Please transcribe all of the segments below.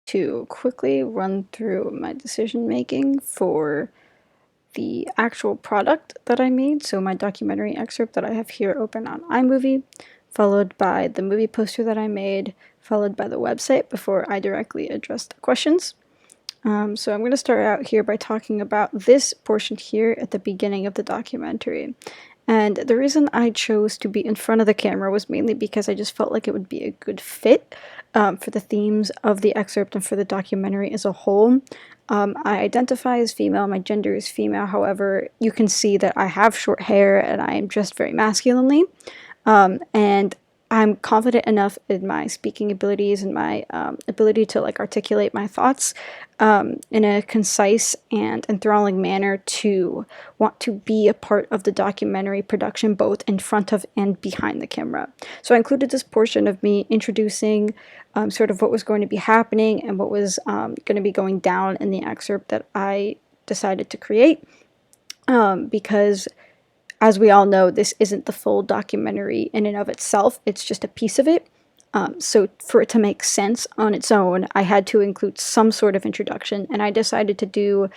to quickly run through my decision making for the actual product that I made. So my documentary excerpt that I have here open on iMovie, followed by the movie poster that I made, followed by the website before I directly address the questions. So I'm going to start out here by talking about this portion here at the beginning of the documentary. And the reason I chose to be in front of the camera was mainly because I just felt like it would be a good fit for the themes of the excerpt and for the documentary as a whole. I identify as female, my gender is female, however, you can see that I have short hair and I am dressed very masculinely. And I'm confident enough in my speaking abilities and my ability to articulate my thoughts in a concise and enthralling manner to want to be a part of the documentary production both in front of and behind the camera. So I included this portion of me introducing sort of what was going to be happening and what was going to be going down in the excerpt that I decided to create because as we all know, this isn't the full documentary in and of itself, it's just a piece of it. So for it to make sense on its own, I had to include some sort of introduction, and I decided to do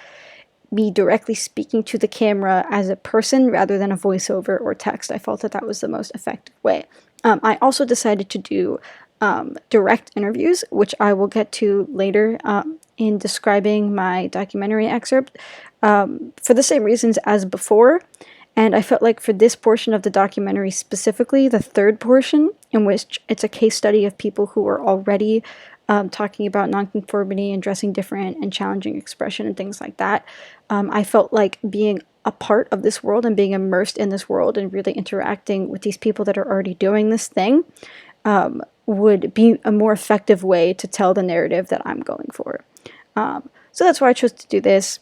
me directly speaking to the camera as a person rather than a voiceover or text. I felt that that was the most effective way. I also decided to do direct interviews, which I will get to later in describing my documentary excerpt, for the same reasons as before. And I felt like for this portion of the documentary specifically, the third portion, in which it's a case study of people who are already talking about nonconformity and dressing different and challenging expression and things like that, I felt like being a part of this world and being immersed in this world and really interacting with these people that are already doing this thing would be a more effective way to tell the narrative that I'm going for. So that's why I chose to do this.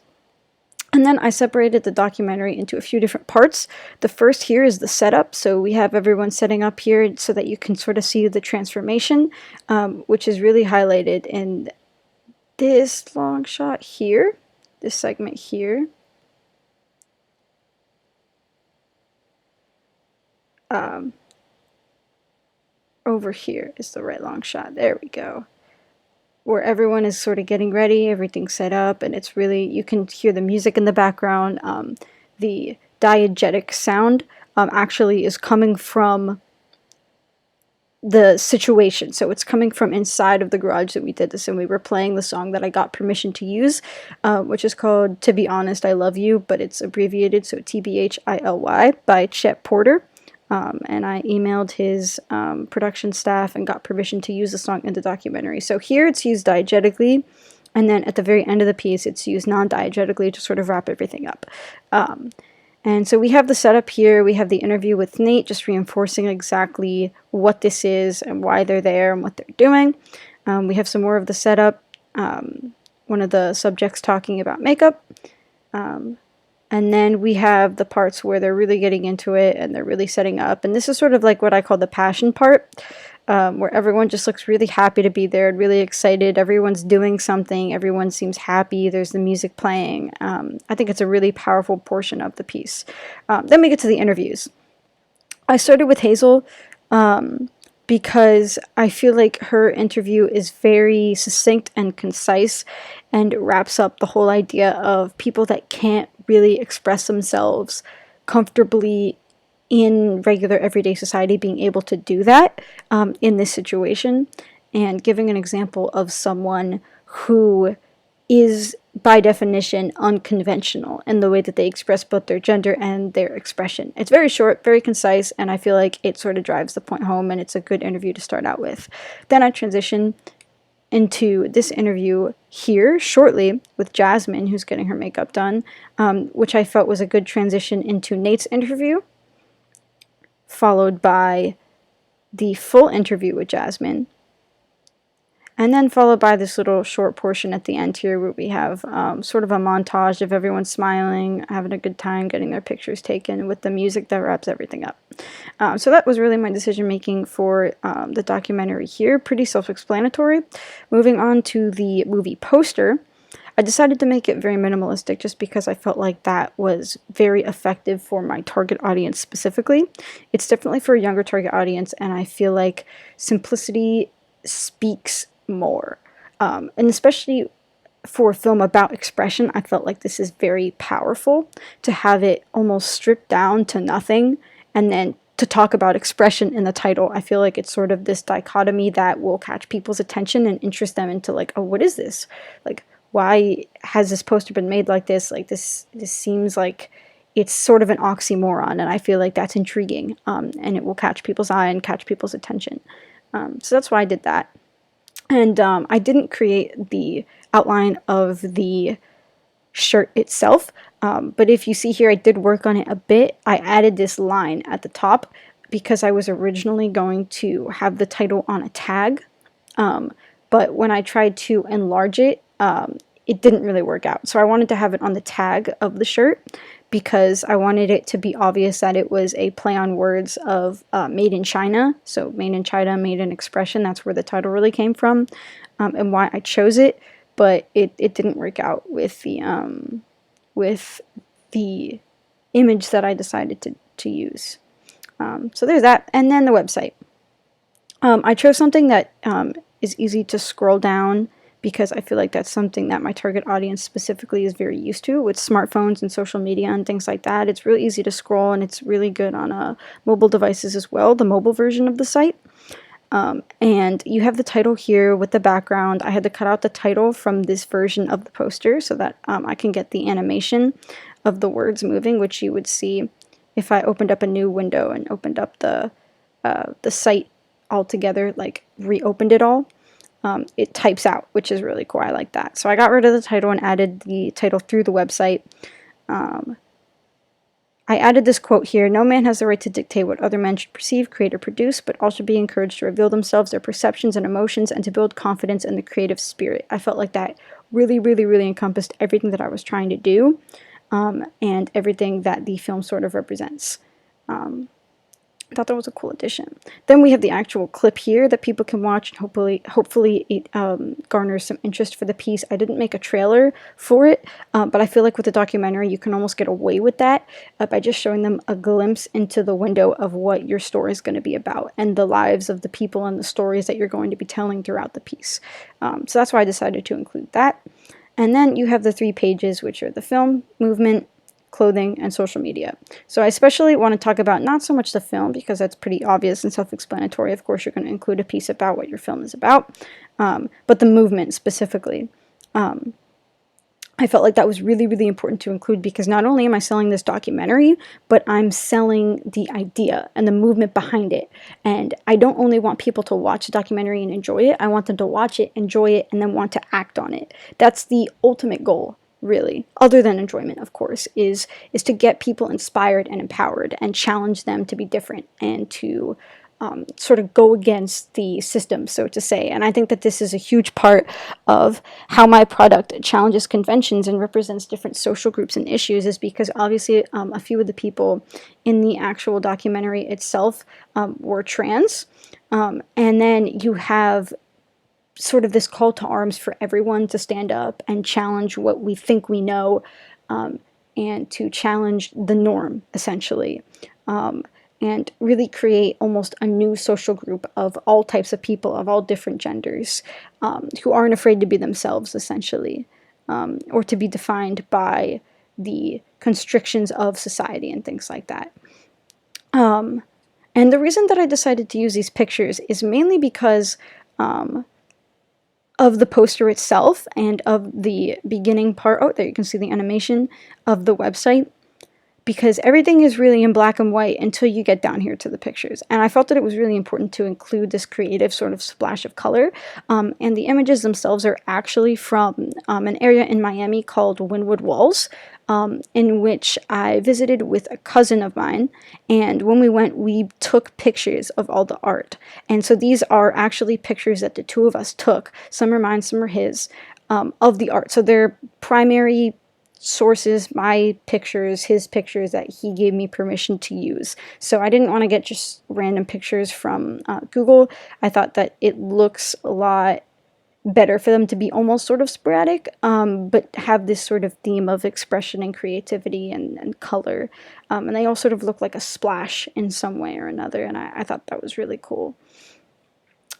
And then I separated the documentary into a few different parts. The first here is the setup. So we have everyone setting up here so that you can sort of see the transformation, which is really highlighted in this long shot here, this segment here. Over here is the right long shot. There we go. Where everyone is sort of getting ready, everything's set up, and it's really, you can hear the music in the background. The diegetic sound actually is coming from the situation. So it's coming from inside of the garage that we did this, and we were playing the song that I got permission to use, which is called To Be Honest, I Love You, but it's abbreviated, so TBHILY by Chet Porter. And I emailed his production staff and got permission to use the song in the documentary. So here it's used diegetically, and then at the very end of the piece it's used non-diegetically to sort of wrap everything up. And so we have the setup here, we have the interview with Nate, just reinforcing exactly what this is and why they're there and what they're doing. We have some more of the setup, one of the subjects talking about makeup. And then we have the parts where they're really getting into it and they're really setting up. And this is sort of like what I call the passion part, where everyone just looks really happy to be there and really excited. Everyone's doing something. Everyone seems happy. There's the music playing. I think it's a really powerful portion of the piece. Then we get to the interviews. I started with Hazel because I feel like her interview is very succinct and concise and wraps up the whole idea of people that can't really express themselves comfortably in regular everyday society being able to do that in this situation, and giving an example of someone who is by definition unconventional in the way that they express both their gender and their expression. It's very short, very concise, and I feel like it sort of drives the point home, and it's a good interview to start out with. Then I transition into this interview here shortly with Jasmine, who's getting her makeup done, which I felt was a good transition into Nate's interview, followed by the full interview with Jasmine, and then followed by this little short portion at the end here where we have sort of a montage of everyone smiling, having a good time, getting their pictures taken with the music that wraps everything up. So that was really my decision making for the documentary here. Pretty self-explanatory. Moving on to the movie poster, I decided to make it very minimalistic just because I felt like that was very effective for my target audience specifically. It's definitely for a younger target audience, and I feel like simplicity speaks more. And especially for a film about expression, I felt like this is very powerful to have it almost stripped down to nothing and then to talk about expression in the title. I feel like it's sort of this dichotomy that will catch people's attention and interest them into like, oh, what is this? Like, why has this poster been made like this? Like this seems like it's sort of an oxymoron, and I feel like that's intriguing, and it will catch people's eye and catch people's attention. So that's why I did that. And I didn't create the outline of the shirt itself, but if you see here, I did work on it a bit. I added this line at the top because I was originally going to have the title on a tag, but when I tried to enlarge it, it didn't really work out. So I wanted to have it on the tag of the shirt because I wanted it to be obvious that it was a play on words of made in China. So made in China, made in expression. That's where the title really came from, and why I chose it. But it didn't work out with the image that I decided to use. So there's that. And then the website. I chose something that is easy to scroll down because I feel like that's something that my target audience specifically is very used to with smartphones and social media and things like that. It's really easy to scroll, and it's really good on mobile devices as well, the mobile version of the site. And you have the title here with the background. I had to cut out the title from this version of the poster so that I can get the animation of the words moving, which you would see if I opened up a new window and opened up the site altogether, like reopened it all. It types out, which is really cool. I like that. So I got rid of the title and added the title through the website. I added this quote here: "No man has the right to dictate what other men should perceive, create, or produce, but all should be encouraged to reveal themselves, their perceptions and emotions, and to build confidence in the creative spirit." I felt like that really, really, really encompassed everything that I was trying to do, and everything that the film sort of represents. I thought that was a cool addition. Then we have the actual clip here that people can watch, and hopefully it garners some interest for the piece. I didn't make a trailer for it, but I feel like with the documentary you can almost get away with that by just showing them a glimpse into the window of what your story is going to be about and the lives of the people and the stories that you're going to be telling throughout the piece. So that's why I decided to include that. And then you have the 3 pages, which are the film, movement, clothing, and social media. So I especially want to talk about not so much the film because that's pretty obvious and self-explanatory. Of course, you're going to include a piece about what your film is about, but the movement specifically. I felt like that was really, really important to include because not only am I selling this documentary, but I'm selling the idea and the movement behind it. And I don't only want people to watch the documentary and enjoy it, I want them to watch it, enjoy it, and then want to act on it. That's the ultimate goal, really, other than enjoyment, of course, is to get people inspired and empowered and challenge them to be different and to sort of go against the system, so to say. And I think that this is a huge part of how my product challenges conventions and represents different social groups and issues, is because obviously a few of the people in the actual documentary itself were trans. And then you have sort of this call to arms for everyone to stand up and challenge what we think we know, and to challenge the norm, essentially, and really create almost a new social group of all types of people, of all different genders, who aren't afraid to be themselves, essentially, or to be defined by the constrictions of society and things like that. And the reason that I decided to use these pictures is mainly because of the poster itself and of the beginning part. Oh, there you can see the animation of the website, because everything is really in black and white until you get down here to the pictures. And I felt that it was really important to include this creative sort of splash of color. And the images themselves are actually from an area in Miami called Wynwood Walls, in which I visited with a cousin of mine. And when we went, we took pictures of all the art. And so these are actually pictures that the two of us took. Some are mine, some are his, of the art. So they're primary sources, my pictures, his pictures that he gave me permission to use. So I didn't want to get just random pictures from Google. I thought that it looks a lot better for them to be almost sort of sporadic, but have this sort of theme of expression and creativity and color. And they all sort of look like a splash in some way or another, and I thought that was really cool.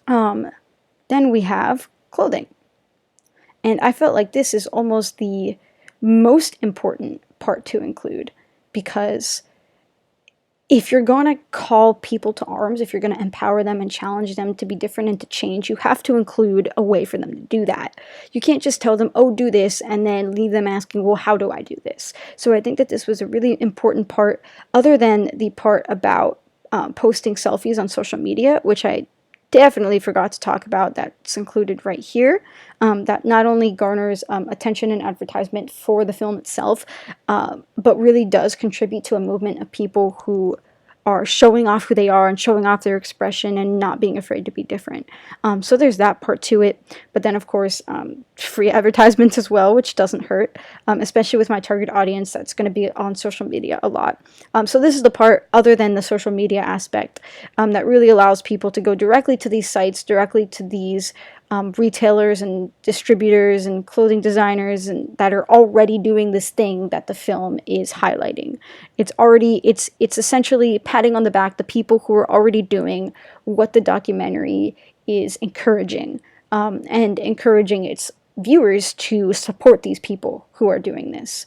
Then we have clothing. And I felt like this is almost the most important part to include, because if you're going to call people to arms, if you're going to empower them and challenge them to be different and to change, you have to include a way for them to do that. You can't just tell them, oh, do this, and then leave them asking, well, how do I do this? So I think that this was a really important part, other than the part about posting selfies on social media, which I definitely forgot to talk about. That's included right here. That not only garners attention and advertisement for the film itself, but really does contribute to a movement of people who are showing off who they are and showing off their expression and not being afraid to be different. So there's that part to it. But then, of course, free advertisements as well, which doesn't hurt, especially with my target audience that's going to be on social media a lot. So this is the part, other than the social media aspect, that really allows people to go directly to these sites, directly to these retailers and distributors and clothing designers and that are already doing this thing that the film is highlighting. It's essentially patting on the back the people who are already doing what the documentary is encouraging, and encouraging its viewers to support these people who are doing this.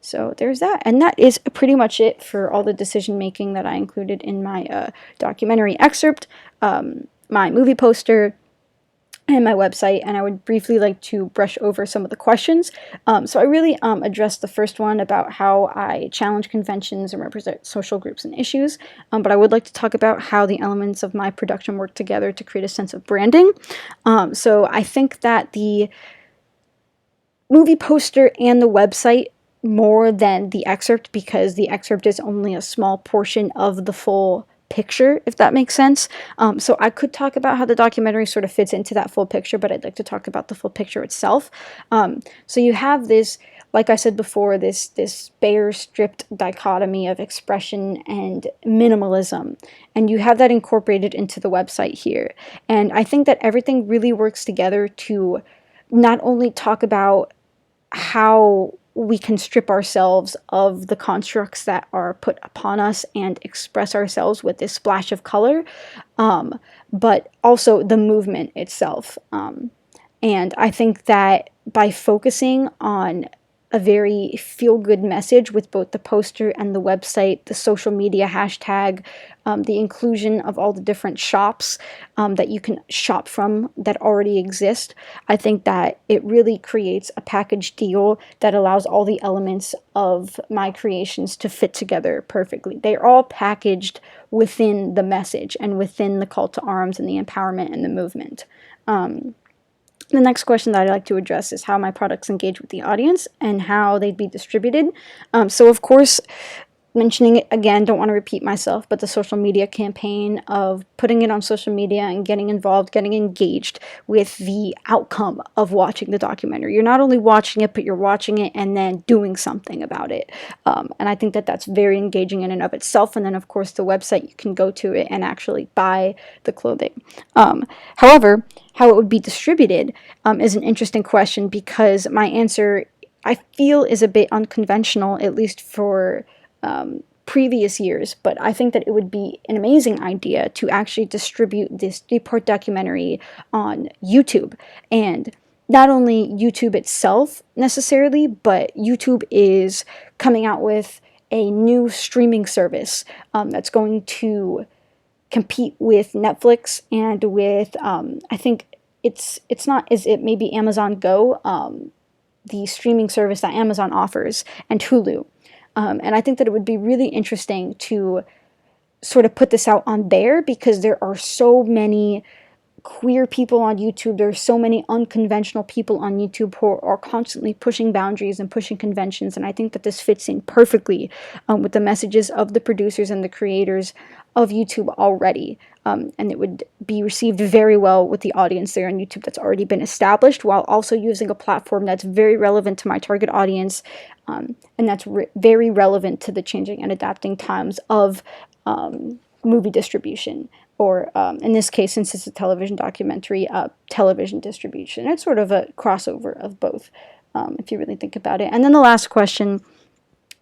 So there's that, and that is pretty much it for all the decision making that I included in my documentary excerpt, my movie poster, and my website. And I would briefly like to brush over some of the questions. So I really addressed the first one about how I challenge conventions and represent social groups and issues, but I would like to talk about how the elements of my production work together to create a sense of branding. So I think that the movie poster and the website more than the excerpt, because the excerpt is only a small portion of the full picture, if that makes sense. So I could talk about how the documentary sort of fits into that full picture, but I'd like to talk about the full picture itself. So you have this, like I said before, this bare stripped dichotomy of expression and minimalism, and you have that incorporated into the website here. And I think that everything really works together to not only talk about how we can strip ourselves of the constructs that are put upon us and express ourselves with this splash of color, but also the movement itself. And I think that by focusing on a very feel-good message with both the poster and the website, the social media hashtag, the inclusion of all the different shops that you can shop from that already exist, I think that it really creates a package deal that allows all the elements of my creations to fit together perfectly. They're all packaged within the message and within the call to arms and the empowerment and the movement. The next question that I'd like to address is how my products engage with the audience and how they'd be distributed. So of course, mentioning it again, don't want to repeat myself, but the social media campaign of putting it on social media and getting involved, getting engaged with the outcome of watching the documentary. You're not only watching it, but you're watching it and then doing something about it. And I think that that's very engaging in and of itself. And then, of course, the website, you can go to it and actually buy the clothing. However, how it would be distributed is an interesting question, because my answer, I feel, is a bit unconventional, at least for previous years, but I think that it would be an amazing idea to actually distribute this 3-part documentary on YouTube. And not only YouTube itself necessarily, but YouTube is coming out with a new streaming service that's going to compete with Netflix and with I think it's not, is it maybe Amazon Go, the streaming service that Amazon offers, and Hulu. And I think that it would be really interesting to sort of put this out on there, because there are so many queer people on YouTube. There are so many unconventional people on YouTube who are constantly pushing boundaries and pushing conventions. And I think that this fits in perfectly with the messages of the producers and the creators of YouTube already. And it would be received very well with the audience there on YouTube that's already been established, while also using a platform that's very relevant to my target audience, and that's very relevant to the changing and adapting times of movie distribution, or in this case, since it's a television documentary, television distribution. It's sort of a crossover of both, if you really think about it. And then the last question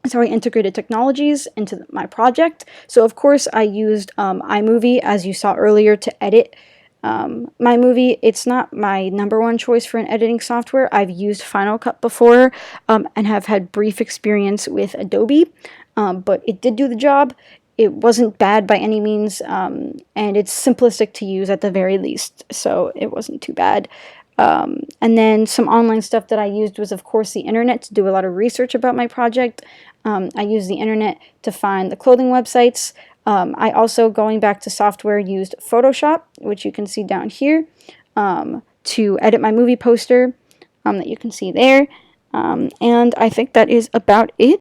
is how I integrated technologies into my project. So of course I used iMovie, as you saw earlier, to edit My movie, it's not my number one choice for an editing software. I've used Final Cut before, and have had brief experience with Adobe, but it did do the job. It wasn't bad by any means, and it's simplistic to use at the very least, so it wasn't too bad. And then some online stuff that I used was, of course, the internet to do a lot of research about my project. I used the internet to find the clothing websites. I also, going back to software, used Photoshop, which you can see down here, to edit my movie poster that you can see there. And I think that is about it.